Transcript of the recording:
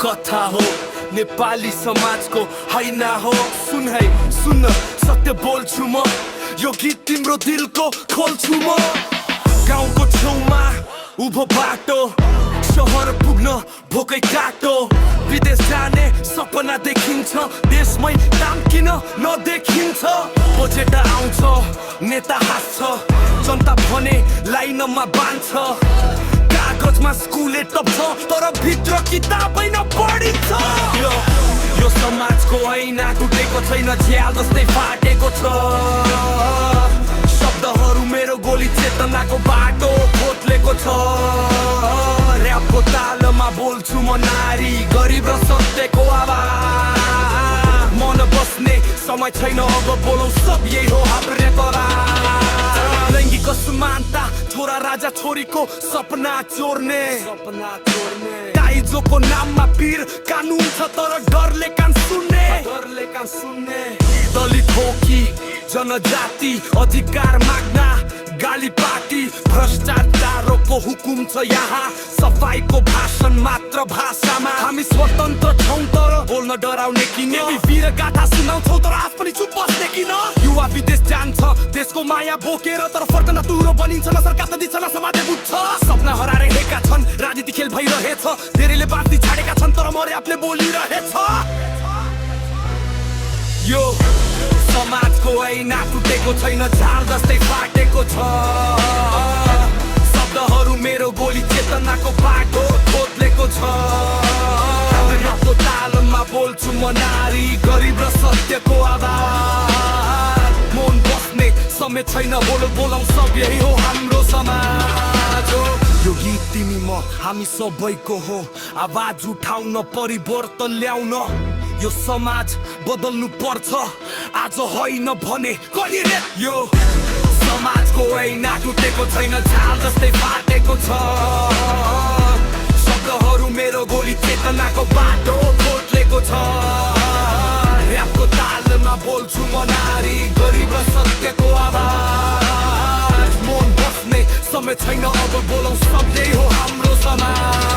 कथा हो, नेपाली समाजको हैन हो। सुन है सुन्न, सत्य बोल्छु म, यो गीत तिम्रो दिलको खोल्छु म। गाउँको छेउमा उभो बाटो, शहर पुग्न भोकै काटो। विदेश जाने सपना देखिन्छ, देशमै काम किन नदेखिन्छ। बजेट आउँछ, नेता हाँस्छ, जनता भने लाइनमा बान्छ। कागजमा स्कुले टप्छ, तर भित्र किताबै नपढिन्छ। यो समाजको ऐना टुटेको छैन, झ्याल जस्तै फाटेको छ। शब्दहरू मेरो गोली चेतनाको बाटो खोत्लेको छ। र्यापको तालमा बोल्छु म नारी, गरिब र सत्यको आवाज। मन बस्ने समय छैन, अब बोलौँ सब यही हो हाम्रो करार। लैङ्गिक समानता, छोरा राजा छोरीको सपना चोर्ने। दाइजोको नाममा पीर कानुन छ, तर डरले कान सुन्ने। दलित हो कि जनजाति, अधिकार माग्न गाली पार्टी। भ्रष्टाचारको हुकुम छ यहाँ, सफाइको भाषण मात्र भाषामा। हामी स्वतन्त्र छौँ तर बोल्न डराउने किन? वीर गाथा सुनाउँछौ तर आफ पनि चुप बस्ने किन? युवा विदेश जान्छ देशको माया बोकेर, तर फर्कन तुरो बनिन्छ न। सरकार त दिन्छ न समाजले बुझ्छ। सपना हराइरहेका छन्, राजनीति खेल भइरहेछ। धेरैले बाँच्दै छाडेका छन्, तर मरे आफूले बोलिरहेछ। यो समाजको ऐना टुटेको छैन, झाल जस्तै फाटेको छ। शब्दहरू मेरो गोली चेतनाको बाटो खोत्लेको छ। र्यापको तालमा बोल्छु म नारी, गरिब र सत्यको आवाज। मन बस्ने समय छैन, बोलौँ सब यही हो हाम्रो समाज हो। यो गीत तिमी म हामी सबैको हो, आवाज उठाउन परिवर्तन ल्याउन। यो समाज बदल्नु पर्छ आज होइन भने कहिले रे? यो समाजको ऐना टुटेको छैन, झाल जस्तै फाटेको छ। शब्दहरू मेरो गोली चेतनाको बाटो खोत्लेको छ। र्यापको तालमा बोल्छु म नारी, गरिब र सत्यको आवाज। मन बस्ने समय छैन, अब बोलौँ सब यही हो हाम्रो समाज।